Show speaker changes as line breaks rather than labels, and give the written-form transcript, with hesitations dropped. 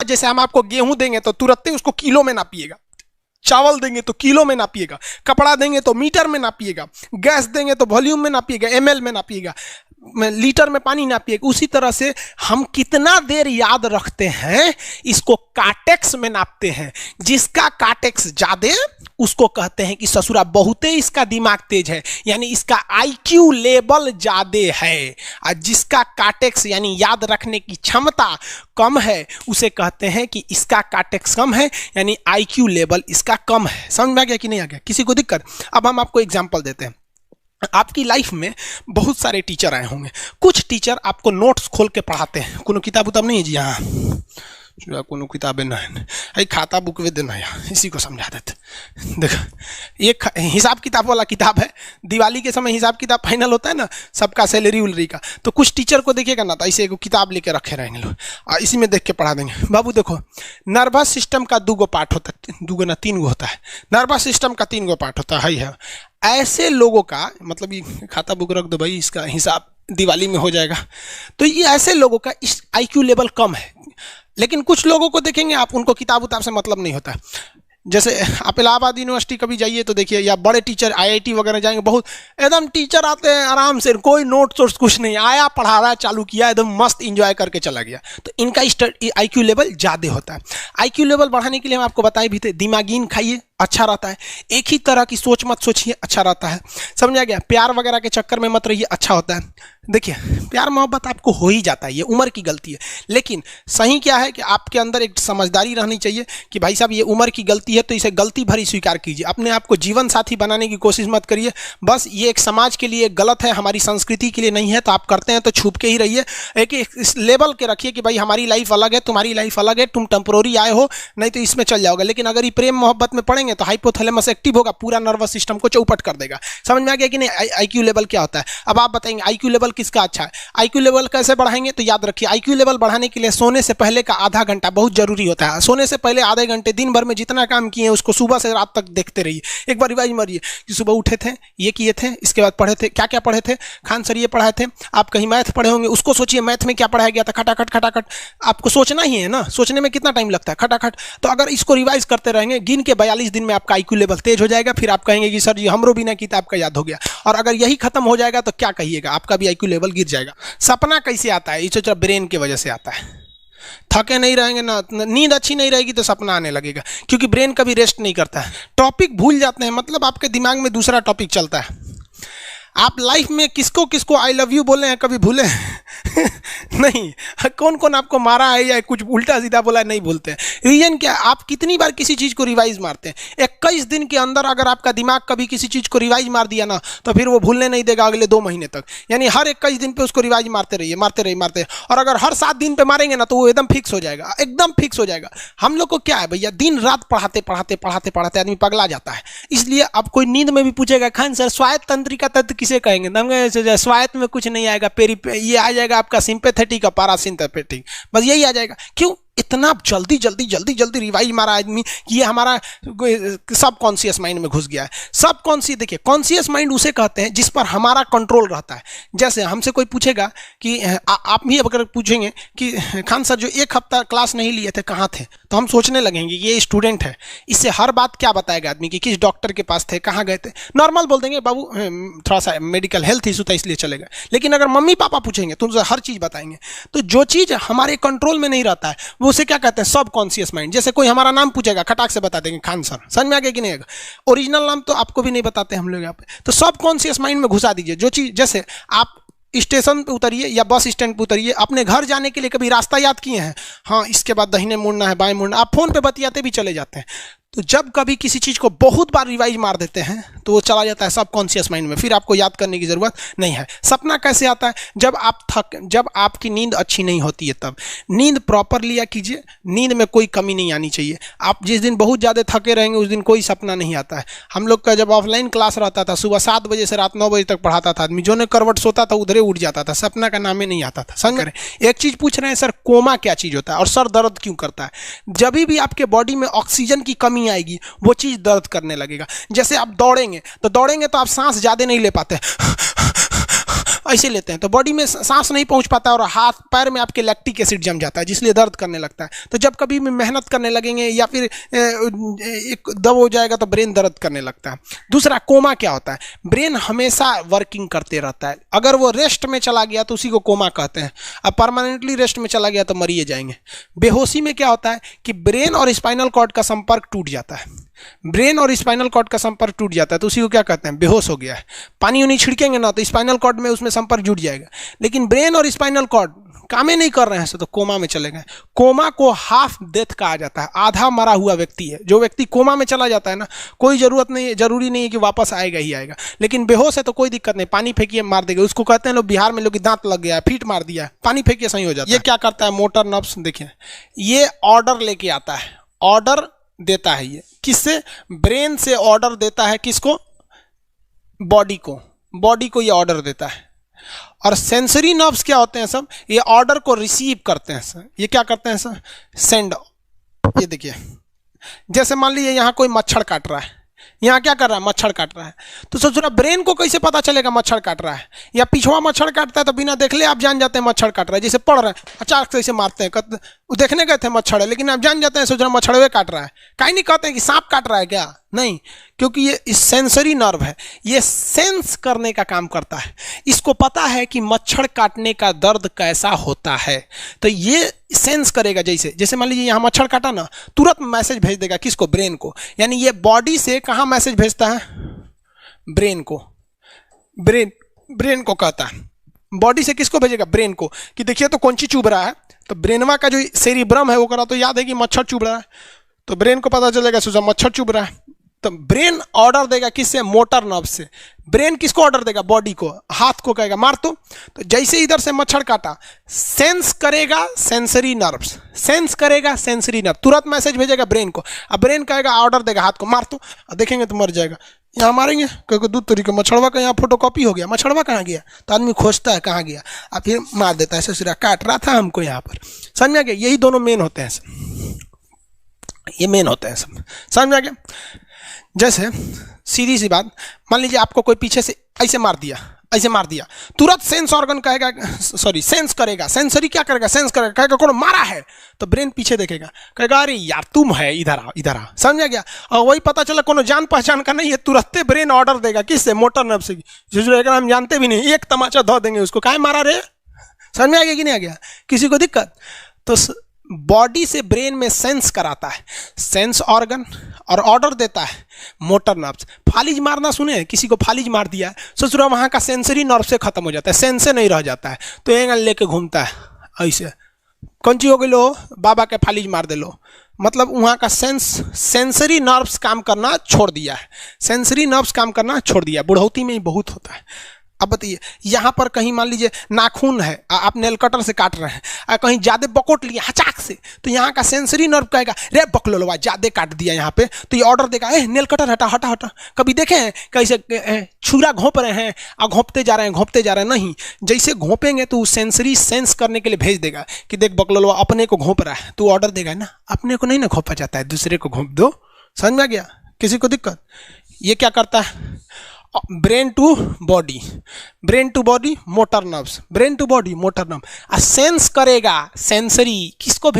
जैसे हम आपको गेहूं देंगे तो तुरंत ही उसको किलो में नापिएगा, चावल देंगे तो किलो में नापिएगा, कपड़ा देंगे तो मीटर में नापिएगा, गैस देंगे तो वॉल्यूम में नापिएगा, एमएल में नापिएगा, लीटर में पानी नापिएगा। उसी तरह से हम कितना देर याद रखते हैं इसको काटेक्स में नापते हैं। जिसका काटेक्स ज्यादा उसको कहते हैं कि ससुरा बहुते इसका दिमाग तेज है, यानी इसका आईक्यू लेवल ज्यादा है। और जिसका काटेक्स यानी याद रखने की क्षमता कम है उसे कहते हैं कि इसका काटेक्स कम है, यानी आईक्यू लेवल इसका कम है। समझ में आ गया कि नहीं आ गया? किसी को दिक्कत? अब हम आपको एग्जांपल देते हैं। आपकी लाइफ में बहुत सारे टीचर आए होंगे। कुछ टीचर आपको नोट्स खोल के पढ़ाते हैं। कोनो किताब उताब नहीं है जी? हाँ, कोनो किताबें नहीं, खाता बुक वे देना यार, इसी को समझा देते। देखो, एक हिसाब किताब वाला किताब है। दिवाली के समय हिसाब किताब फाइनल होता है ना, सबका सैलरी उलरी का, तो कुछ टीचर को देखिएगा ना, तो ऐसे एक किताब लेके रखे रहेंगे लोग और इसी में देख के पढ़ा देंगे। बाबू देखो, नर्वस सिस्टम का 2 पार्ट होता है, 2 ना 3 होता है। नर्वस सिस्टम का 3 पार्ट होता है। ऐसे लोगों का मतलब ये खाता बुक रख दो भाई, इसका हिसाब दिवाली में हो जाएगा। तो ये ऐसे लोगों का इस आईक्यू लेवल कम है। लेकिन कुछ लोगों को देखेंगे आप, उनको किताब उताब से मतलब नहीं होता है। जैसे आप इलाहाबाद यूनिवर्सिटी कभी जाइए तो देखिए, या बड़े टीचर आईआईटी वगैरह जाएंगे, बहुत एकदम टीचर आते हैं आराम से, कोई नोट सोर्स कुछ नहीं, आया पढ़ा रहा, चालू किया, एकदम मस्त इंजॉय करके चला गया। तो इनका आईक्यू लेवल ज़्यादा होता है। आईक्यू लेवल बढ़ाने के लिए हम आपको बताए भी थे, दिमागीन खाइए, अच्छा रहता है। एक ही तरह की सोच मत सोचिए, अच्छा रहता है। समझ आ गया? प्यार वगैरह के चक्कर में मत रहिए, अच्छा होता है। देखिए, प्यार मोहब्बत आपको हो ही जाता है, ये उम्र की गलती है। लेकिन सही क्या है कि आपके अंदर एक समझदारी रहनी चाहिए कि भाई साहब ये उम्र की गलती है, तो इसे गलती भरी स्वीकार कीजिए। अपने आप को जीवन साथी बनाने की कोशिश मत करिए। बस ये एक समाज के लिए गलत है, हमारी संस्कृति के लिए नहीं है, तो आप करते हैं तो छुप के ही रहिए। एक इस लेवल के रखिए कि भाई हमारी लाइफ अलग है, तुम्हारी लाइफ अलग है, तुम टेम्पोररी आए हो, नहीं तो इसमें चल जाओगे। लेकिन अगर ये प्रेम मोहब्बत में पड़ेंगे तो हाइपोथैलेमस एक्टिव होगा, पूरा नर्वस सिस्टम को चौपट कर देगा। समझ में आ गया कि नहीं? आईक्यू लेवल क्या होता है? अब आप बताएंगे आईक्यू लेवल किसका अच्छा है, आईक्यू लेवल कैसे बढ़ाएंगे? तो याद रखिए, आईक्यू लेवल बढ़ाने के लिए सोने से पहले का आधा घंटा बहुत जरूरी होता है। सोने से पहले आधे घंटे दिन भर में जितना काम किए उसको सुबह से रात तक देखते रहिए। एक बार रिवाइज मारिए कि सुबह उठे थे, ये किए थे, इसके बाद पढ़े थे, क्या क्या पढ़े थे, खान सर ये पढ़ाए थे। आप कहीं मैथ पढ़े होंगे, उसको सोचिए मैथ में क्या पढ़ाया गया था, खटाखट खटाखट। आपको सोचना ही है ना, सोचने में कितना टाइम लगता है, खटाखट। तो अगर इसको रिवाइज करते रहेंगे, गिन के 42 दिन में आपका आईक्यू लेवल तेज हो जाएगा। फिर आप कहेंगे कि सर जी हमरो बिना किताब का याद हो गया। और अगर यही खत्म हो जाएगा तो क्या कहिएगा, आपका भी आईक्यू लेवल गिर जाएगा। सपना कैसे आता है? इसे ब्रेन की वजह से आता है। थके नहीं रहेंगे ना, नींद अच्छी नहीं रहेगी तो सपना आने लगेगा, क्योंकि ब्रेन कभी रेस्ट नहीं करता है। टॉपिक भूल जाते हैं, मतलब आपके दिमाग में दूसरा टॉपिक चलता है। आप लाइफ में किसको किसको आई लव यू बोले हैं, कभी भूले नहीं? कौन कौन आपको मारा है या कुछ उल्टा सीधा बोला है, नहीं भूलते हैं। रीजन क्या है? आप कितनी बार किसी चीज़ को रिवाइज मारते हैं। 21 दिन के अंदर अगर आपका दिमाग कभी किसी चीज़ को रिवाइज मार दिया ना, तो फिर वो भूलने नहीं देगा अगले 2 महीने तक। यानी हर 21 दिन पे उसको रिवाइज मारते रहिए, मारते रहिए, मारते रहिए। और अगर हर 7 दिन पे मारेंगे ना, तो वो एकदम फिक्स हो जाएगा, एकदम फिक्स हो जाएगा। हम लोग को क्या है भैया, दिन रात पढ़ाते पढ़ाते पढ़ाते पढ़ाते आदमी पगला जाता है। इसलिए अब कोई नींद में भी पूछेगा, खान सर स्वायत्त तंत्रिका तत्व किसे कहेंगे? स्वायत्त में कुछ नहीं आएगा, ये आ जाएगा आपका सिंपैथेटिक और पैरासिम्पैथेटिक, बस यही आ जाएगा। क्यों इतना जल्दी जल्दी जल्दी जल्दी रिवाइज मारा आदमी? ये हमारा सब कॉन्शियस माइंड में घुस गया है। सब कॉन्शियस, देखिए कॉन्शियस माइंड उसे कहते हैं जिस पर हमारा कंट्रोल रहता है। जैसे हमसे कोई पूछेगा कि आप भी अगर पूछेंगे कि खान सर जो 1 हफ्ता क्लास नहीं लिए थे कहाँ थे, तो हम सोचने लगेंगे ये स्टूडेंट है, इससे हर बात क्या बताएगा आदमी कि किस डॉक्टर के पास थे, कहाँ गए थे। नॉर्मल बोल देंगे बाबू थोड़ा सा मेडिकल हेल्थ इशू था इसलिए चले गए। लेकिन अगर मम्मी पापा पूछेंगे तो उनसे हर चीज़ बताएंगे। तो जो चीज़ हमारे कंट्रोल में नहीं रहता है वो उसे क्या कहते हैं, सब कॉन्शियस माइंड। जैसे कोई हमारा नाम पूछेगा, खटाक से बता देंगे खान सर, समझ में आ गया कि नहीं? ओरिजिनल नाम तो आपको भी नहीं बताते हम लोग यहाँ पे। तो सब कॉन्शियस माइंड में घुसा दीजिए जो चीज़। जैसे आप स्टेशन पे उतरिए या बस स्टैंड पे उतरिए, अपने घर जाने के लिए कभी रास्ता याद किए हैं? हाँ, इसके बाद दाहिने मुड़ना है, बाएं मुड़ना। आप फोन पे बतियाते भी चले जाते हैं। तो जब कभी किसी चीज़ को बहुत बार रिवाइज मार देते हैं तो वो चला जाता है सब कॉन्शियस माइंड में, फिर आपको याद करने की ज़रूरत नहीं है। सपना कैसे आता है? जब आपकी नींद अच्छी नहीं होती है तब। नींद प्रॉपर लिया कीजिए, नींद में कोई कमी नहीं आनी चाहिए। आप जिस दिन बहुत ज़्यादा थके रहेंगे उस दिन कोई सपना नहीं आता है। हम लोग का जब ऑफलाइन क्लास रहता था, सुबह 7 बजे से रात 9 बजे तक पढ़ाता था आदमी, जो ने करवट सोता था उधरे उठ जाता था, सपना का नाम ही नहीं आता था। समझ रहे? एक चीज़ पूछ रहे हैं सर, कोमा क्या चीज़ होता है और सर दर्द क्यों करता है? जब भी आपके बॉडी में ऑक्सीजन की कमी आएगी वो चीज़ दर्द करने लगेगा। जैसे आप दौड़ेंगे तो आप सांस ज़्यादा नहीं ले पाते, ऐसे लेते हैं तो बॉडी में सांस नहीं पहुंच पाता और हाथ पैर में आपके लैक्टिक एसिड जम जाता है, जिसलिए दर्द करने लगता है। तो जब कभी भी मेहनत करने लगेंगे या फिर एक दब हो जाएगा तो ब्रेन दर्द करने लगता है। दूसरा, कोमा क्या होता है? ब्रेन हमेशा वर्किंग करते रहता है, अगर वो रेस्ट में चला गया तो उसी को कोमा कहते हैं। अब परमानेंटली रेस्ट में चला गया तो मरिए जाएंगे। बेहोशी में क्या होता है कि ब्रेन और स्पाइनल कॉर्ड का संपर्क टूट जाता है, ब्रेन और स्पाइनल कॉर्ड का संपर्क टूट जाता है तो उसी को क्या कहते हैं? बेहोश हो गया है। पानी उनी छिड़केंगे ना तो स्पाइनल कॉर्ड में उसमें संपर्क जुट जाएगा, लेकिन ब्रेन और स्पाइनल कॉर्ड काम ही नहीं कर रहे हैं तो कोमा में चले गए। कोमा को हाफ डेथ कहा जाता है, आधा मरा हुआ व्यक्ति है। जो व्यक्ति कोमा में चला जाता है ना, कोई जरूरी नहीं है कि वापस आएगा ही आएगा, लेकिन बेहोश है तो कोई दिक्कत नहीं, पानी फेंकिए मार देगा। उसको कहते हैं लोग बिहार में, लोग दांत लग गया, फीट मार दिया, पानी फेंकिए सही हो जाता है। ये क्या करता है? मोटर नर्व्स, देखिए ये ऑर्डर लेके आता है, ऑर्डर देता है। ये किससे? ब्रेन से ऑर्डर देता है। किसको? बॉडी को, बॉडी को ये ऑर्डर देता है। और सेंसरी नर्व्स क्या होते हैं सब? ये ऑर्डर को रिसीव करते हैं सर। ये क्या करते हैं सर? सेंड। ये देखिए, जैसे मान लीजिए यहाँ कोई मच्छर काट रहा है, यहाँ क्या कर रहा है? मच्छर काट रहा है। तो सोच रहा, ब्रेन को कैसे पता चलेगा मच्छर काट रहा है? या पिछवा मच्छर काटता है तो बिना देख ले आप जान जाते हैं मच्छर काट रहा है। जैसे पढ़ रहे हैं, अचानक से ऐसे मारते हैं, देखने गए थे मच्छर है, लेकिन आप जान जाते हैं, सोच रहे मच्छरवे काट रहा है। कहीं नहीं कहते हैं कि सांप काट रहा है क्या, नहीं, क्योंकि ये सेंसरी नर्व है, ये सेंस करने का काम करता है। इसको पता है कि मच्छर काटने का दर्द कैसा होता है, तो ये सेंस करेगा। जैसे मान लीजिए यहाँ मच्छर काटा ना, तुरंत मैसेज भेज देगा। किसको? ब्रेन को। यानी ये बॉडी से कहाँ मैसेज भेजता है? ब्रेन को। ब्रेन को कहता है। बॉडी से किसको भेजेगा? ब्रेन को, कि देखिए तो कौन चीज चुभ रहा है। तो ब्रेनवा का जो सेरिब्रम है वो करा तो याद है कि मच्छर चुभ रहा है, तो ब्रेन को पता चलेगा सोचा मच्छर चुभ रहा है, तो ब्रेन ऑर्डर देगा किससे? मोटर नर्व से। ब्रेन किसको ऑर्डर देगा? बॉडी को, हाथ को कहेगा मार। तो जैसे इधर से मच्छर काटा, सेंस करेगा सेंसरी नर्व्स, सेंस करेगा सेंसरी नर्व, तुरंत मैसेज भेजेगा ब्रेन को। अब ब्रेन कहेगा, ऑर्डर देगा हाथ को मार। तो देखेंगे तो मर जाएगा। यहाँ मारेंगे, क्योंकि दूध तरीके मच्छरवा का यहाँ फोटोकॉपी हो गया, मच्छरवा कहाँ गया? तो आदमी खोजता है कहाँ गया, अब फिर मार देता है, ससुरा काट रहा था हमको यहाँ पर। समझ में आ गया? यही दोनों मेन होते हैं सब, ये मेन होते हैं सब। समझ में आ गया? जैसे सीधी सी बात, मान लीजिए आपको कोई पीछे से ऐसे मार दिया, तुरंत सेंस ऑर्गन कहेगा, सॉरी सेंस करेगा, सेंसरी क्या करेगा? सेंस करेगा, कहेगा कौन मारा है, तो ब्रेन पीछे देखेगा, कहेगा अरे यार तुम है, इधर आ। समझ गया? और वही पता चला कोनो जान पहचान का नहीं है, तुरंत ब्रेन ऑर्डर देगा। किससे? मोटर नर्व से। जो हम जानते भी नहीं, एक तमाचा धो देंगे उसको, काहे मारा रे। समझ में आ गया कि नहीं आ गया? किसी को दिक्कत? तो बॉडी से ब्रेन में सेंस कराता है, सेंस ऑर्गन, और ऑर्डर देता है मोटर नर्व्स। फालिज मारना सुने? किसी को फालिज मार दिया, सोच रहा वहाँ का सेंसरी नर्व से खत्म हो जाता है, सेंस से नहीं रह जाता है, तो एंगल लेके घूमता है ऐसे। कौन चीज हो गई? लो बाबा के फालिज मार दे लो, मतलब वहाँ का सेंसरी नर्व्स काम करना छोड़ दिया है, सेंसरी नर्व्स काम करना छोड़ दिया। बुढ़ौती में ही बहुत होता है। अब बताइए, यहाँ पर कहीं मान लीजिए नाखून है, आप नेल कटर से काट रहे हैं, कहीं ज्यादा बकोट लिया हचाक से, तो यहाँ का सेंसरी नर्व कहेगा रे बकलोलवा ज्यादा काट दिया यहाँ पे, तो ये ऑर्डर देगा ए नेल कटर हटा हटा हटा। कभी देखे हैं कैसे छुरा घोंप रहे हैं और घोंपते जा रहे हैं? नहीं, जैसे घोंपेंगे तो सेंसरी सेंस करने के लिए भेज देगा कि देख बकलोलवा अपने को घोंप रहा है, तो ऑर्डर देगा ना, अपने को नहीं ना घोंपा जाता है, दूसरे को घोंप दो। समझ में आ गया? किसी को दिक्कत? ये क्या करता है? Brain to body, motor nerves, brain to body motor nerve. Sense करेगा, सेंसरी किसको